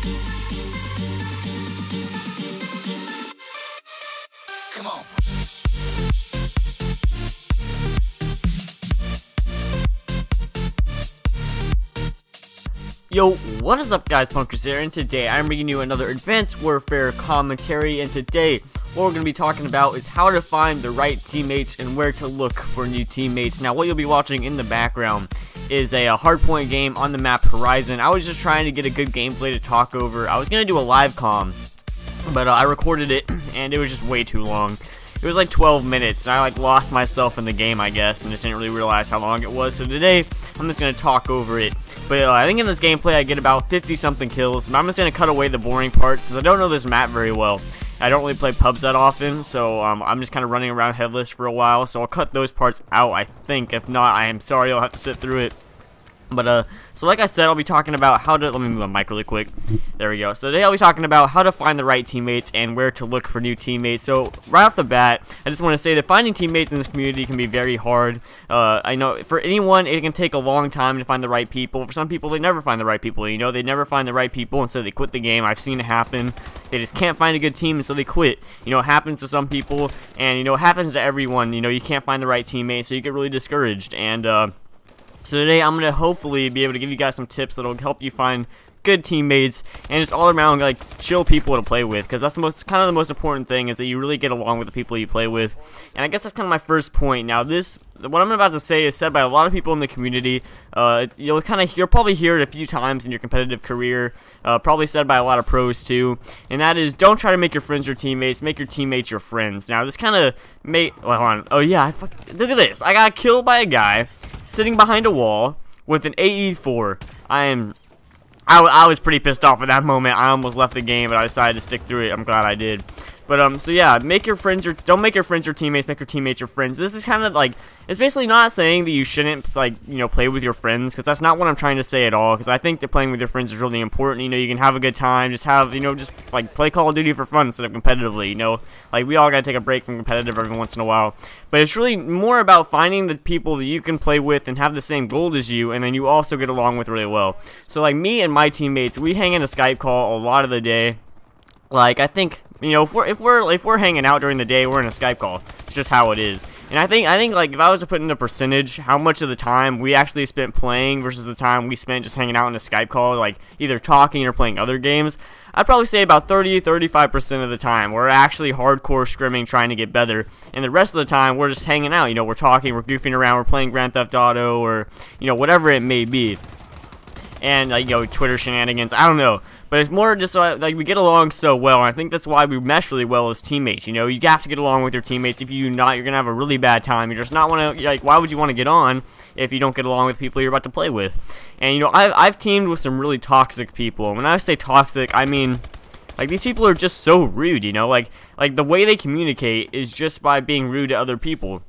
Come on. Yo, what is up guys, Punkerzz here, and today I'm bringing you another Advanced Warfare commentary, and today what we're going to be talking about is how to find the right teammates and where to look for new teammates. Now what you'll be watching in the background is a hardpoint game on the map Horizon. I was just trying to get a good gameplay to talk over. I was going to do a live comm, but I recorded it and it was just way too long. It was like 12 minutes, and I lost myself in the game, I guess, and just didn't really realize how long it was. So today, I'm just going to talk over it. But I think in this gameplay, I get about 50-something kills, and I'm just going to cut away the boring parts, because I don't know this map very well. I don't really play pubs that often, so I'm just kind of running around headless for a while, so I'll cut those parts out, I think. If not, I am sorry, I'll have to sit through it. But, so like I said, I'll be talking about how to, let me move my mic really quick, there we go. So today I'll be talking about how to find the right teammates and where to look for new teammates. So, right off the bat, I just want to say that finding teammates in this community can be very hard. I know, for anyone, it can take a long time to find the right people. For some people, they never find the right people, you know, they never find the right people, and so they quit the game. I've seen it happen. They just can't find a good team, and so they quit. You know, it happens to some people, and, you know, it happens to everyone. You know, you can't find the right teammate, so you get really discouraged, and, so today I'm going to hopefully be able to give you guys some tips that will help you find good teammates and just all around chill people to play with, because that's the most important thing, is that you really get along with the people you play with. And I guess that's kind of my first point. Now what I'm about to say is said by a lot of people in the community. You'll probably hear it a few times in your competitive career, probably said by a lot of pros too, and that is, don't try to make your friends your teammates, make your teammates your friends. Now this kind of well, hold on. Oh yeah, look at this, I got killed by a guy sitting behind a wall with an AE4. I was pretty pissed off at that moment. I almost left the game, but I decided to stick through it. I'm glad I did. But so yeah, don't make your friends your teammates, make your teammates your friends. This is kind of it's basically not saying that you shouldn't play with your friends, because that's not what I'm trying to say at all. Because I think that playing with your friends is really important. You know, you can have a good time, just play Call of Duty for fun instead of competitively. You know, we all gotta take a break from competitive every once in a while. But it's really more about finding the people that you can play with and have the same goal as you, and then you also get along with really well. So me and my teammates, we hang in a Skype call a lot of the day. I think, you know, if we're hanging out during the day, we're in a Skype call. It's just how it is. And I think if I was to put in a percentage, how much of the time we actually spent playing versus the time we spent just hanging out in a Skype call, either talking or playing other games, I'd probably say about 30-35% of the time we're actually hardcore scrimming, trying to get better, and the rest of the time we're just hanging out. You know, we're talking, we're goofing around, we're playing Grand Theft Auto, or, you know, whatever it may be. And you know, Twitter shenanigans, I don't know, but it's more just we get along so well, and I think that's why we mesh really well as teammates. You know, you have to get along with your teammates. If you do not, you're gonna have a really bad time. You're just not want to, why would you want to get on if you don't get along with people you're about to play with? And you know, I've teamed with some really toxic people. And when I say toxic, I mean these people are just so rude. You know, like the way they communicate is just by being rude to other people.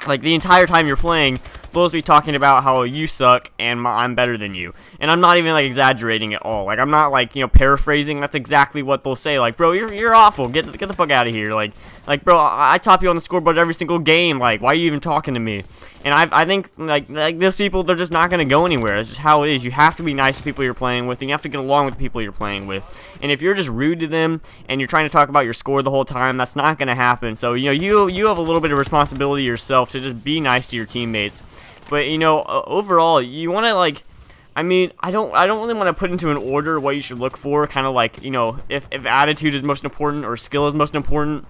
The entire time you're playing, they'll be talking about how you suck and I'm better than you. And I'm not even exaggerating at all. I'm not paraphrasing. That's exactly what they'll say. Bro, you're awful. Get the fuck out of here. Bro, I top you on the scoreboard every single game. Why are you even talking to me? And I think those people, they're just not gonna go anywhere. It's just how it is. You have to be nice to people you're playing with, and you have to get along with the people you're playing with. And if you're just rude to them and you're trying to talk about your score the whole time, that's not gonna happen. So you know, you have a little bit of responsibility yourself to just be nice to your teammates. But you know, overall, you want to I mean, I don't really want to put into an order what you should look for. Kind of you know, if attitude is most important or skill is most important,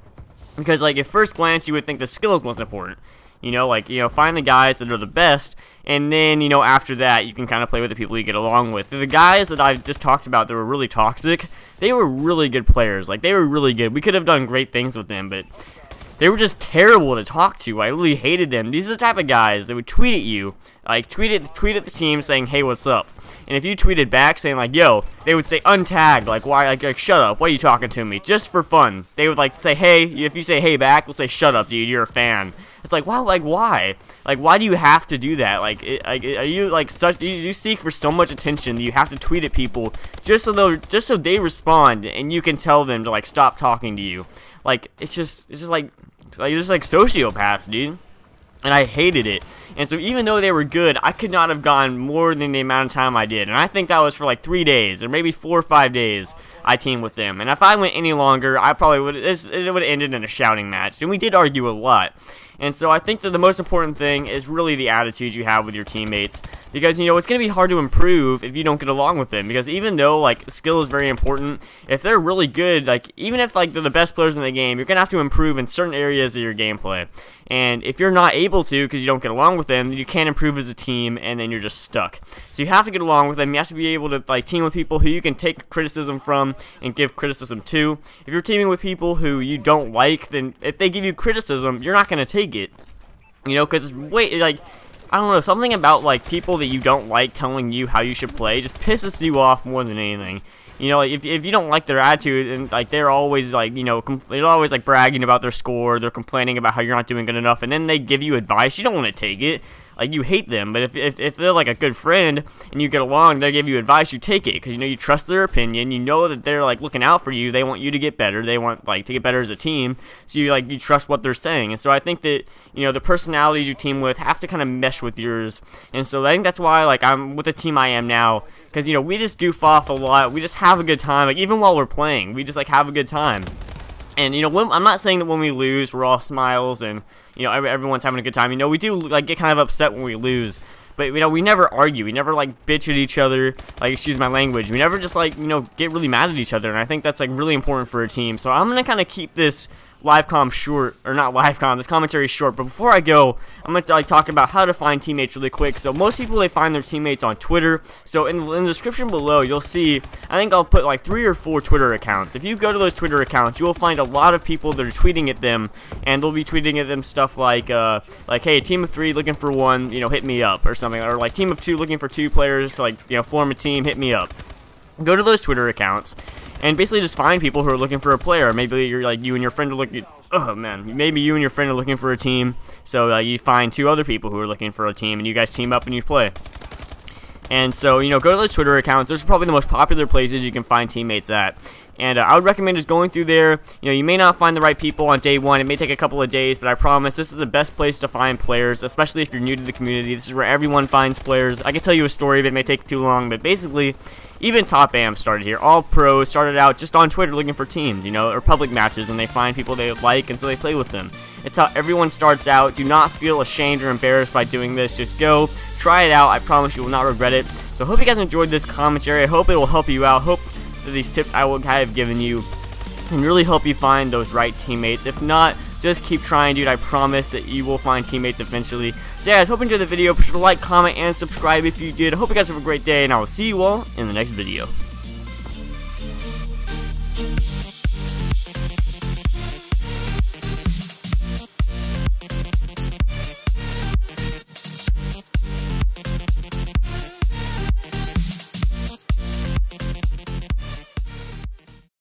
because at first glance you would think the skill is most important. You know, find the guys that are the best, and then, you know, after that, you can kind of play with the people you get along with. The guys that I've just talked about that were really toxic, they were really good players. They were really good. We could have done great things with them, but they were just terrible to talk to. I really hated them. These are the type of guys that would tweet at you, tweet at the team saying, hey, what's up? And if you tweeted back saying, yo, they would say untagged, why, shut up, why are you talking to me? Just for fun. They would, say, hey, if you say hey back, they'll say, shut up, dude, you're a fan. It's wow, why? Why do you have to do that? Are you, you seek for so much attention that you have to tweet at people just so they respond and you can tell them to, stop talking to you? It's just sociopaths, dude. And I hated it. And so even though they were good, I could not have gone more than the amount of time I did. And I think that was for like 3 days, or maybe 4 or 5 days I teamed with them. And if I went any longer, I probably would, it would have ended in a shouting match. And we did argue a lot. And so I think that the most important thing is really the attitude you have with your teammates, because, you know, it's going to be hard to improve if you don't get along with them, because even though, like, skill is very important, if they're really good, like, even if, like, they're the best players in the game, you're going to have to improve in certain areas of your gameplay. And if you're not able to because you don't get along with them, you can't improve as a team, and then you're just stuck. So you have to get along with them. You have to be able to, like, team with people who you can take criticism from and give criticism to. If you're teaming with people who you don't like, then if they give you criticism, you're not going to take it. You know, because like, I don't know, something about, like, people that you don't like telling you how you should play just pisses you off more than anything. You know, like, if you don't like their attitude, and, like, they're always, like, you know, they're always, like, bragging about their score, they're complaining about how you're not doing good enough, and then they give you advice, you don't want to take it. Like, you hate them, but if they're, like, a good friend, and you get along, they give you advice, you take it, because, you know, you trust their opinion, you know that they're, like, looking out for you, they want you to get better, they want, like, to get better as a team, so you trust what they're saying. And so I think that, you know, the personalities you team with have to kind of mesh with yours, and so I think that's why, like, I'm with the team I am now, because, you know, we just goof off a lot, we just have a good time, like, even while we're playing, we just, like, have a good time. And, you know, I'm not saying that when we lose, we're all smiles and, you know, everyone's having a good time. You know, we do, like, get kind of upset when we lose. But, you know, we never argue. We never, like, bitch at each other. Like, excuse my language. We never just, like, you know, get really mad at each other. And I think that's, like, really important for a team. So I'm going to kind of keep this live com short, or not live com, this commentary short. But before I go, I'm going to, like, talk about how to find teammates really quick. So most people, they find their teammates on Twitter. So in the description below, you'll see, I think I'll put like 3 or 4 Twitter accounts. If you go to those Twitter accounts, you will find a lot of people that are tweeting at them, and they'll be tweeting at them stuff like, hey, team of 3 looking for 1, you know, hit me up, or something, or like team of 2 looking for 2 players to, like, you know, form a team, hit me up. Go to those Twitter accounts, and basically just find people who are looking for a player. Maybe you're, like, you and your friend are looking, oh man, maybe you and your friend are looking for a team, so you find 2 other people who are looking for a team, and you guys team up and you play. And so, you know, go to those Twitter accounts. Those are probably the most popular places you can find teammates at. And I would recommend just going through there. You know, you may not find the right people on day 1. It may take a couple of days, but I promise this is the best place to find players, especially if you're new to the community. This is where everyone finds players. I can tell you a story, but it may take too long. But basically, even Top AM started here. All pros started out just on Twitter looking for teams, you know, or public matches, and they find people they like, and so they play with them. It's how everyone starts out. Do not feel ashamed or embarrassed by doing this. Just go, try it out. I promise you will not regret it. So I hope you guys enjoyed this commentary. I hope it will help you out. Hope that these tips I will have given you can really help you find those right teammates. If not, just keep trying, dude. I promise that you will find teammates eventually. So yeah, I hope you enjoyed the video. Be sure to like, comment, and subscribe if you did. I hope you guys have a great day, and I will see you all in the next video.